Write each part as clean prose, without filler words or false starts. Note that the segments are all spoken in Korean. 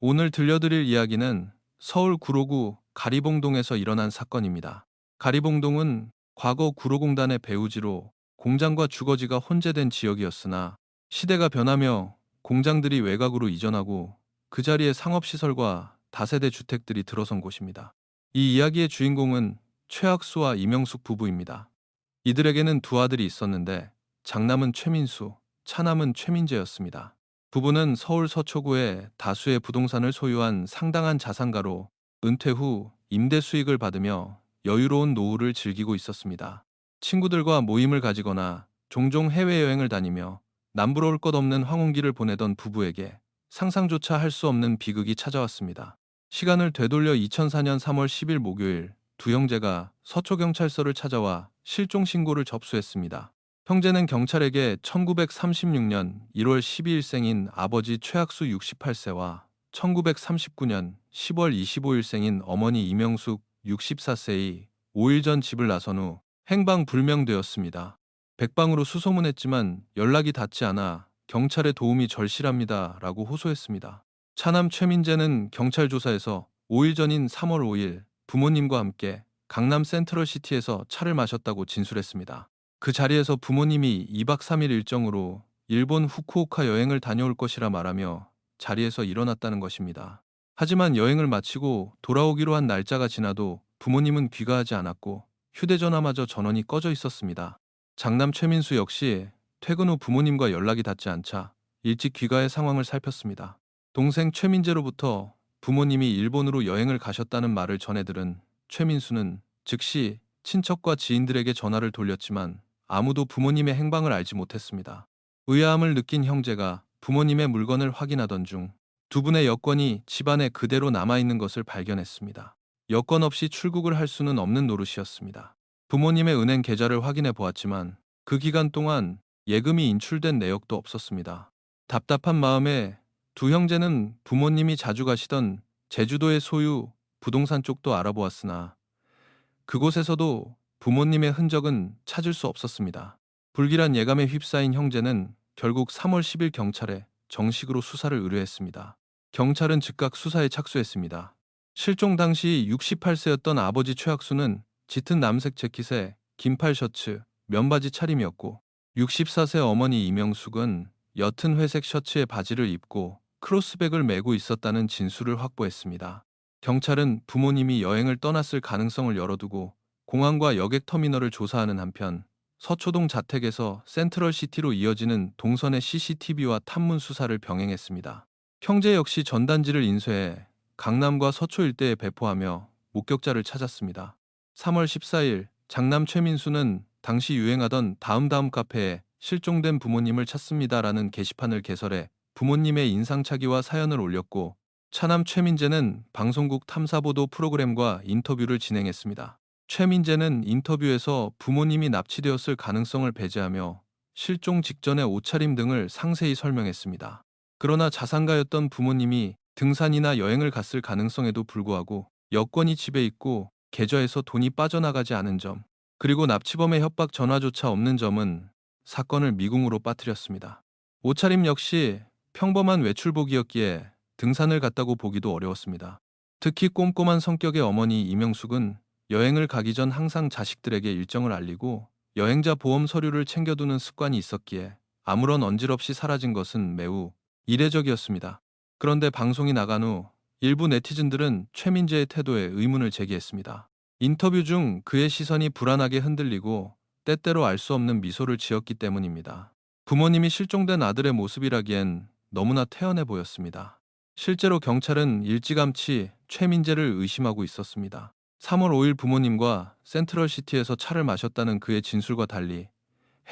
오늘 들려드릴 이야기는 서울 구로구 가리봉동에서 일어난 사건입니다. 가리봉동은 과거 구로공단의 배후지로 공장과 주거지가 혼재된 지역이었으나 시대가 변하며 공장들이 외곽으로 이전하고 그 자리에 상업시설과 다세대 주택들이 들어선 곳입니다. 이 이야기의 주인공은 최학수와 이명숙 부부입니다. 이들에게는 두 아들이 있었는데 장남은 최민수, 차남은 최민재였습니다. 부부는 서울 서초구에 다수의 부동산을 소유한 상당한 자산가로 은퇴 후 임대 수익을 받으며 여유로운 노후를 즐기고 있었습니다. 친구들과 모임을 가지거나 종종 해외여행을 다니며 남부러울 것 없는 황혼기를 보내던 부부에게 상상조차 할 수 없는 비극이 찾아왔습니다. 시간을 되돌려 2004년 3월 10일 목요일 두 형제가 서초경찰서를 찾아와 실종 신고를 접수했습니다. 형제는 경찰에게 1936년 1월 12일생인 아버지 최학수 68세와 1939년 10월 25일생인 어머니 이명숙 64세의 5일 전 집을 나선 후 행방불명되었습니다. 백방으로 수소문했지만 연락이 닿지 않아 경찰의 도움이 절실합니다 라고 호소했습니다. 차남 최민재는 경찰 조사에서 5일 전인 3월 5일 부모님과 함께 강남 센트럴시티에서 차를 마셨다고 진술했습니다. 그 자리에서 부모님이 2박 3일 일정으로 일본 후쿠오카 여행을 다녀올 것이라 말하며 자리에서 일어났다는 것입니다. 하지만 여행을 마치고 돌아오기로 한 날짜가 지나도 부모님은 귀가하지 않았고 휴대전화마저 전원이 꺼져 있었습니다. 장남 최민수 역시 퇴근 후 부모님과 연락이 닿지 않자 일찍 귀가해 상황을 살폈습니다. 동생 최민재로부터 부모님이 일본으로 여행을 가셨다는 말을 전해 들은 최민수는 즉시 친척과 지인들에게 전화를 돌렸지만 아무도 부모님의 행방을 알지 못했습니다. 의아함을 느낀 형제가 부모님의 물건을 확인하던 중 두 분의 여권이 집안에 그대로 남아있는 것을 발견했습니다. 여권 없이 출국을 할 수는 없는 노릇이었습니다. 부모님의 은행 계좌를 확인해 보았지만 그 기간 동안 예금이 인출된 내역도 없었습니다. 답답한 마음에 두 형제는 부모님이 자주 가시던 제주도의 소유 부동산 쪽도 알아보았으나 그곳에서도 부모님의 흔적은 찾을 수 없었습니다. 불길한 예감에 휩싸인 형제는 결국 3월 10일 경찰에 정식으로 수사를 의뢰했습니다. 경찰은 즉각 수사에 착수했습니다. 실종 당시 68세였던 아버지 최학수는 짙은 남색 재킷에 긴팔 셔츠, 면바지 차림이었고 64세 어머니 이명숙은 옅은 회색 셔츠에 바지를 입고 크로스백을 메고 있었다는 진술을 확보했습니다. 경찰은 부모님이 여행을 떠났을 가능성을 열어두고 공항과 여객터미널을 조사하는 한편 서초동 자택에서 센트럴시티로 이어지는 동선의 CCTV와 탐문 수사를 병행했습니다. 형제 역시 전단지를 인쇄해 강남과 서초 일대에 배포하며 목격자를 찾았습니다. 3월 14일 장남 최민수는 당시 유행하던 다음 카페에 실종된 부모님을 찾습니다라는 게시판을 개설해 부모님의 인상착의와 사연을 올렸고 차남 최민재는 방송국 탐사보도 프로그램과 인터뷰를 진행했습니다. 최민재는 인터뷰에서 부모님이 납치되었을 가능성을 배제하며 실종 직전의 옷차림 등을 상세히 설명했습니다. 그러나 자산가였던 부모님이 등산이나 여행을 갔을 가능성에도 불구하고 여권이 집에 있고 계좌에서 돈이 빠져나가지 않은 점, 그리고 납치범의 협박 전화조차 없는 점은 사건을 미궁으로 빠뜨렸습니다. 옷차림 역시 평범한 외출복이었기에 등산을 갔다고 보기도 어려웠습니다. 특히 꼼꼼한 성격의 어머니 이명숙은 여행을 가기 전 항상 자식들에게 일정을 알리고 여행자 보험 서류를 챙겨두는 습관이 있었기에 아무런 언질 없이 사라진 것은 매우 이례적이었습니다. 그런데 방송이 나간 후 일부 네티즌들은 최민재의 태도에 의문을 제기했습니다. 인터뷰 중 그의 시선이 불안하게 흔들리고 때때로 알 수 없는 미소를 지었기 때문입니다. 부모님이 실종된 아들의 모습이라기엔 너무나 태연해 보였습니다. 실제로 경찰은 일찌감치 최민재를 의심하고 있었습니다. 3월 5일 부모님과 센트럴시티에서 차를 마셨다는 그의 진술과 달리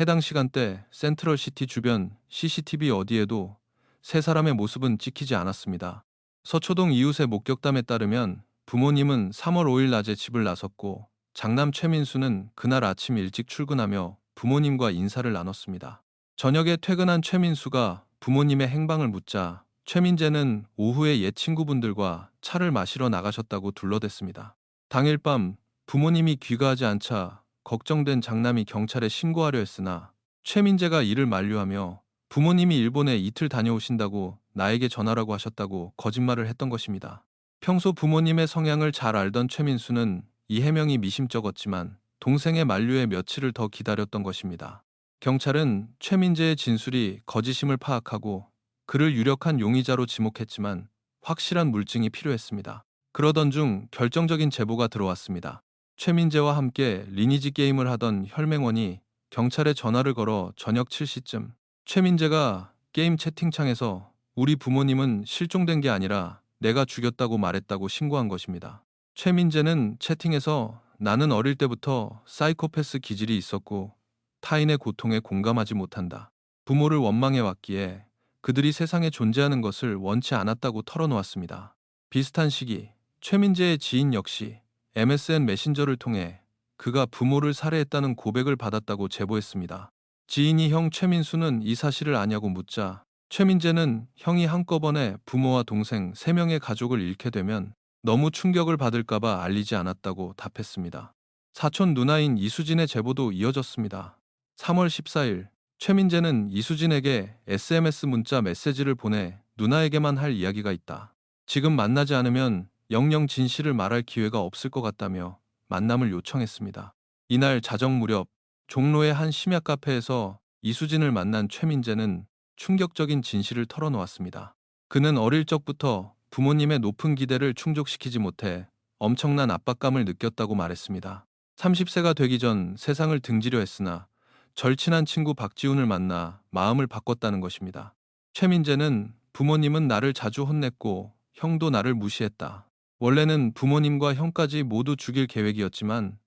해당 시간대 센트럴시티 주변 CCTV 어디에도 세 사람의 모습은 찍히지 않았습니다. 서초동 이웃의 목격담에 따르면 부모님은 3월 5일 낮에 집을 나섰고 장남 최민수는 그날 아침 일찍 출근하며 부모님과 인사를 나눴습니다. 저녁에 퇴근한 최민수가 부모님의 행방을 묻자 최민재는 오후에 옛 친구분들과 차를 마시러 나가셨다고 둘러댔습니다. 당일 밤 부모님이 귀가하지 않자 걱정된 장남이 경찰에 신고하려 했으나 최민재가 이를 만류하며 부모님이 일본에 이틀 다녀오신다고 나에게 전화라고 하셨다고 거짓말을 했던 것입니다. 평소 부모님의 성향을 잘 알던 최민수는 이 해명이 미심쩍었지만 동생의 만류에 며칠을 더 기다렸던 것입니다. 경찰은 최민재의 진술이 거짓임을 파악하고 그를 유력한 용의자로 지목했지만 확실한 물증이 필요했습니다. 그러던 중 결정적인 제보가 들어왔습니다. 최민재와 함께 리니지 게임을 하던 혈맹원이 경찰에 전화를 걸어 저녁 7시쯤 최민재가 게임 채팅창에서 우리 부모님은 실종된 게 아니라 내가 죽였다고 말했다고 신고한 것입니다. 최민재는 채팅에서 나는 어릴 때부터 사이코패스 기질이 있었고 타인의 고통에 공감하지 못한다. 부모를 원망해왔기에 그들이 세상에 존재하는 것을 원치 않았다고 털어놓았습니다. 비슷한 시기 최민재의 지인 역시 MSN 메신저를 통해 그가 부모를 살해했다는 고백을 받았다고 제보했습니다. 지인이 형 최민수는 이 사실을 아냐고 묻자 최민재는 형이 한꺼번에 부모와 동생 3명의 가족을 잃게 되면 너무 충격을 받을까봐 알리지 않았다고 답했습니다. 사촌 누나인 이수진의 제보도 이어졌습니다. 3월 14일 최민재는 이수진에게 SMS 문자 메시지를 보내 누나에게만 할 이야기가 있다. 지금 만나지 않으면 영영 진실을 말할 기회가 없을 것 같다며 만남을 요청했습니다. 이날 자정 무렵 종로의 한 심야 카페에서 이수진을 만난 최민재는 충격적인 진실을 털어놓았습니다. 그는 어릴 적부터 부모님의 높은 기대를 충족시키지 못해 엄청난 압박감을 느꼈다고 말했습니다. 30세가 되기 전 세상을 등지려 했으나 절친한 친구 박지훈을 만나 마음을 바꿨다는 것입니다. 최민재는 부모님은 나를 자주 혼냈고 형도 나를 무시했다. 원래는 부모님과 형까지 모두 죽일 계획이었지만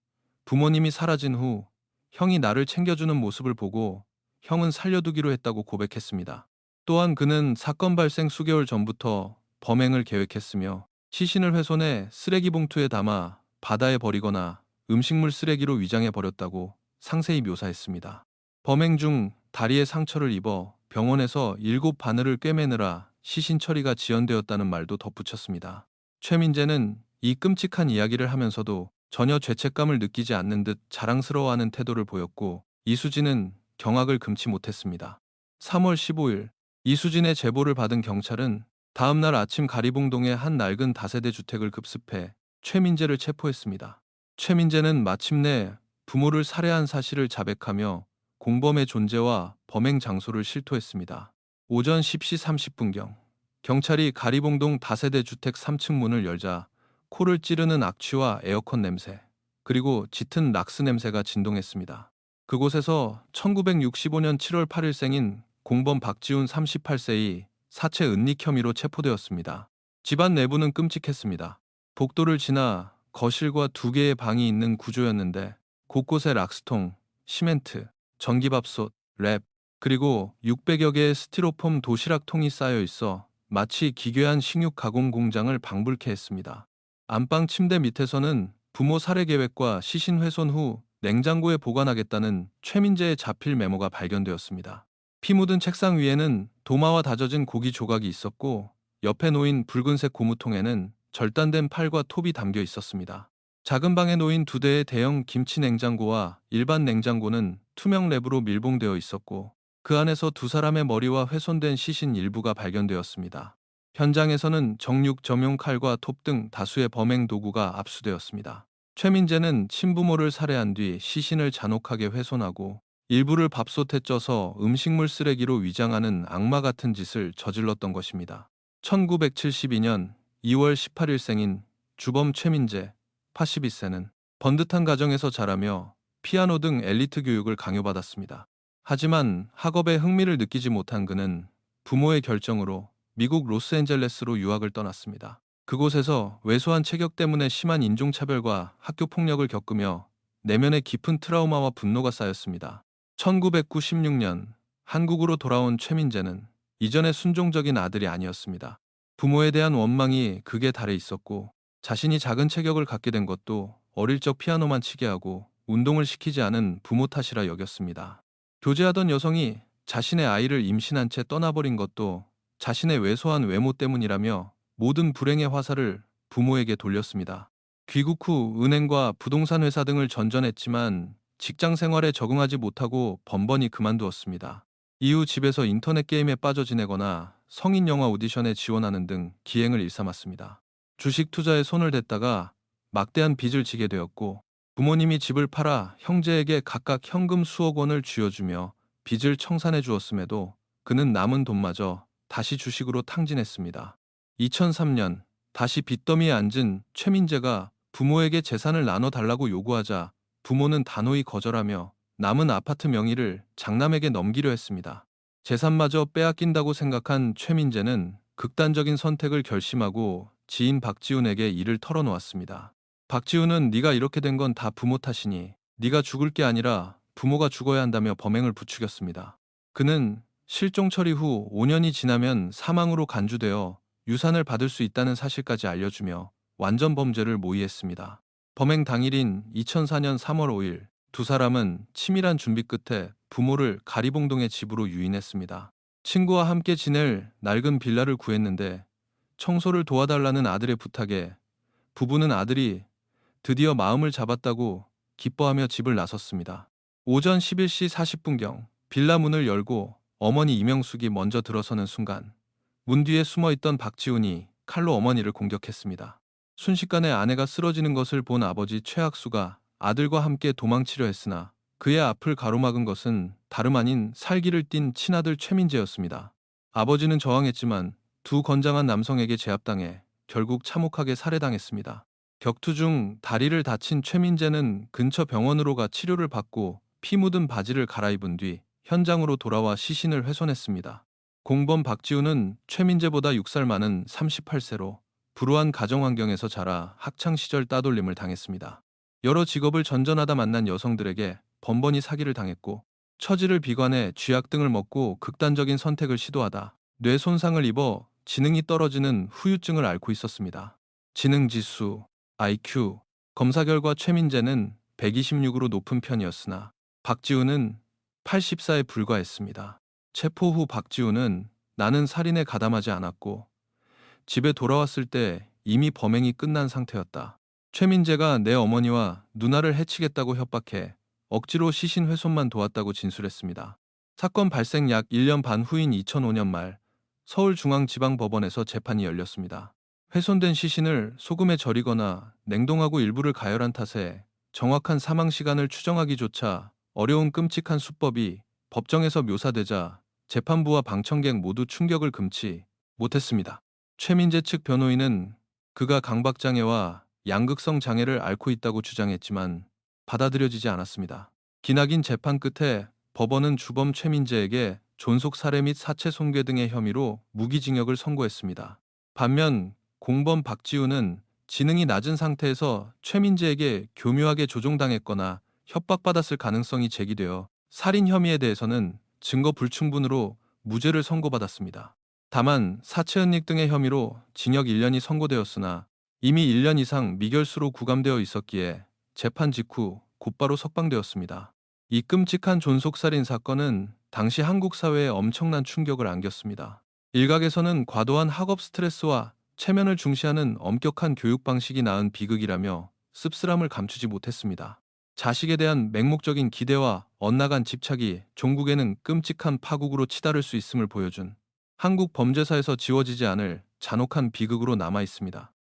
부모님이 사라진 후 형이 나를 챙겨주는 모습을 보고 형은 살려두기로 했다고 고백했습니다. 또한 그는 사건 발생 수개월 전부터 범행을 계획했으며 시신을 훼손해 쓰레기 봉투에 담아 바다에 버리거나 음식물 쓰레기로 위장해 버렸다고 상세히 묘사했습니다. 범행 중 다리에 상처를 입어 병원에서 7바늘을 꿰매느라 시신 처리가 지연되었다는 말도 덧붙였습니다. 최민재는 이 끔찍한 이야기를 하면서도 전혀 죄책감을 느끼지 않는 듯 자랑스러워하는 태도를 보였고 이수진은 경악을 금치 못했습니다. 3월 15일 이수진의 제보를 받은 경찰은 다음날 아침 가리봉동의 한 낡은 다세대 주택을 급습해 최민재를 체포했습니다. 최민재는 마침내 부모를 살해한 사실을 자백하며 공범의 존재와 범행 장소를 실토했습니다. 오전 10시 30분경 경찰이 가리봉동 다세대 주택 3층 문을 열자 코를 찌르는 악취와 에어컨 냄새, 그리고 짙은 락스 냄새가 진동했습니다. 그곳에서 1965년 7월 8일생인 공범 박지훈 38세의 사체 은닉 혐의로 체포되었습니다. 집안 내부는 끔찍했습니다. 복도를 지나 거실과 2개의 방이 있는 구조였는데 곳곳에 락스통, 시멘트, 전기밥솥, 랩, 그리고 600여 개의 스티로폼 도시락통이 쌓여 있어 마치 기괴한 식육 가공 공장을 방불케 했습니다. 안방 침대 밑에서는 부모 살해 계획과 시신 훼손 후 냉장고에 보관하겠다는 최민재의 자필 메모가 발견되었습니다. 피 묻은 책상 위에는 도마와 다져진 고기 조각이 있었고 옆에 놓인 붉은색 고무통에는 절단된 팔과 톱이 담겨 있었습니다. 작은 방에 놓인 2대의 대형 김치 냉장고와 일반 냉장고는 투명 랩으로 밀봉되어 있었고 그 안에서 2사람의 머리와 훼손된 시신 일부가 발견되었습니다. 현장에서는 정육 점용 칼과 톱 등 다수의 범행 도구가 압수되었습니다. 최민재는 친부모를 살해한 뒤 시신을 잔혹하게 훼손하고 일부를 밥솥에 쪄서 음식물 쓰레기로 위장하는 악마 같은 짓을 저질렀던 것입니다. 1972년 2월 18일생인 주범 최민재 82세는 번듯한 가정에서 자라며 피아노 등 엘리트 교육을 강요받았습니다. 하지만 학업에 흥미를 느끼지 못한 그는 부모의 결정으로 미국 로스앤젤레스로 유학을 떠났습니다. 그곳에서 왜소한 체격 때문에 심한 인종차별과 학교폭력을 겪으며 내면에 깊은 트라우마와 분노가 쌓였습니다. 1996년 한국으로 돌아온 최민재는 이전의 순종적인 아들이 아니었습니다. 부모에 대한 원망이 극에 달해 있었고 자신이 작은 체격을 갖게 된 것도 어릴 적 피아노만 치게 하고 운동을 시키지 않은 부모 탓이라 여겼습니다. 교제하던 여성이 자신의 아이를 임신한 채 떠나버린 것도 자신의 왜소한 외모 때문이라며 모든 불행의 화살을 부모에게 돌렸습니다. 귀국 후 은행과 부동산 회사 등을 전전했지만 직장 생활에 적응하지 못하고 번번이 그만두었습니다. 이후 집에서 인터넷 게임에 빠져 지내거나 성인 영화 오디션에 지원하는 등 기행을 일삼았습니다. 주식 투자에 손을 댔다가 막대한 빚을 지게 되었고, 부모님이 집을 팔아 형제에게 각각 현금 수억 원을 쥐어주며 빚을 청산해 주었음에도 그는 남은 돈마저 다시 주식으로 탕진했습니다. 2003년 다시 빚더미에 앉은 최민재가 부모에게 재산을 나눠달라고 요구하자 부모는 단호히 거절하며 남은 아파트 명의를 장남에게 넘기려 했습니다. 재산마저 빼앗긴다고 생각한 최민재는 극단적인 선택을 결심하고 지인 박지훈에게 이를 털어놓았습니다. 박지훈은 네가 이렇게 된 건 다 부모 탓이니 네가 죽을 게 아니라 부모가 죽어야 한다며 범행을 부추겼습니다. 그는 실종 처리 후 5년이 지나면 사망으로 간주되어 유산을 받을 수 있다는 사실까지 알려주며 완전 범죄를 모의했습니다. 범행 당일인 2004년 3월 5일 두 사람은 치밀한 준비 끝에 부모를 가리봉동의 집으로 유인했습니다. 친구와 함께 지낼 낡은 빌라를 구했는데 청소를 도와달라는 아들의 부탁에 부부는 아들이 드디어 마음을 잡았다고 기뻐하며 집을 나섰습니다. 오전 11시 40분경 빌라 문을 열고 어머니 이명숙이 먼저 들어서는 순간 문 뒤에 숨어있던 박지훈이 칼로 어머니를 공격했습니다. 순식간에 아내가 쓰러지는 것을 본 아버지 최학수가 아들과 함께 도망치려 했으나 그의 앞을 가로막은 것은 다름 아닌 살기를 띤 친아들 최민재였습니다. 아버지는 저항했지만 두 건장한 남성에게 제압당해 결국 참혹하게 살해당했습니다. 격투 중 다리를 다친 최민재는 근처 병원으로 가 치료를 받고 피 묻은 바지를 갈아입은 뒤 현장으로 돌아와 시신을 훼손했습니다. 공범 박지훈은 최민재보다 6살 많은 38세로 불우한 가정 환경에서 자라 학창시절 따돌림을 당했습니다. 여러 직업을 전전하다 만난 여성들에게 번번이 사기를 당했고 처지를 비관해 쥐약 등을 먹고 극단적인 선택을 시도하다 뇌 손상을 입어 지능이 떨어지는 후유증을 앓고 있었습니다. 지능지수, IQ, 검사 결과 최민재는 126으로 높은 편이었으나 박지훈은 84에 불과했습니다. 체포 후 박지훈은 나는 살인에 가담하지 않았고 집에 돌아왔을 때 이미 범행이 끝난 상태였다. 최민재가 내 어머니와 누나를 해치겠다고 협박해 억지로 시신 훼손만 도왔다고 진술했습니다. 사건 발생 약 1년 반 후인 2005년 말 서울중앙지방법원에서 재판이 열렸습니다. 훼손된 시신을 소금에 절이거나 냉동하고 일부를 가열한 탓에 정확한 사망 시간을 추정하기조차 어려운 끔찍한 수법이 법정에서 묘사되자 재판부와 방청객 모두 충격을 금치 못했습니다. 최민재 측 변호인은 그가 강박장애와 양극성 장애를 앓고 있다고 주장했지만 받아들여지지 않았습니다. 기나긴 재판 끝에 법원은 주범 최민재에게 존속 살해 및 사체 손괴 등의 혐의로 무기징역을 선고했습니다. 반면 공범 박지훈은 지능이 낮은 상태에서 최민재에게 교묘하게 조종당했거나 협박받았을 가능성이 제기되어 살인 혐의에 대해서는 증거 불충분으로 무죄를 선고받았습니다. 다만 사체은닉 등의 혐의로 징역 1년이 선고되었으나 이미 1년 이상 미결수로 구감되어 있었기에 재판 직후 곧바로 석방되었습니다. 이 끔찍한 존속살인 사건은 당시 한국 사회에 엄청난 충격을 안겼습니다. 일각에서는 과도한 학업 스트레스와 체면을 중시하는 엄격한 교육 방식이 낳은 비극이라며 씁쓸함을 감추지 못했습니다. 자식에 대한 맹목적인 기대와 엇나간 집착이 종국에는 끔찍한 파국으로 치달을 수 있음을 보여준 한국 범죄사에서 지워지지 않을 잔혹한 비극으로 남아 있습니다.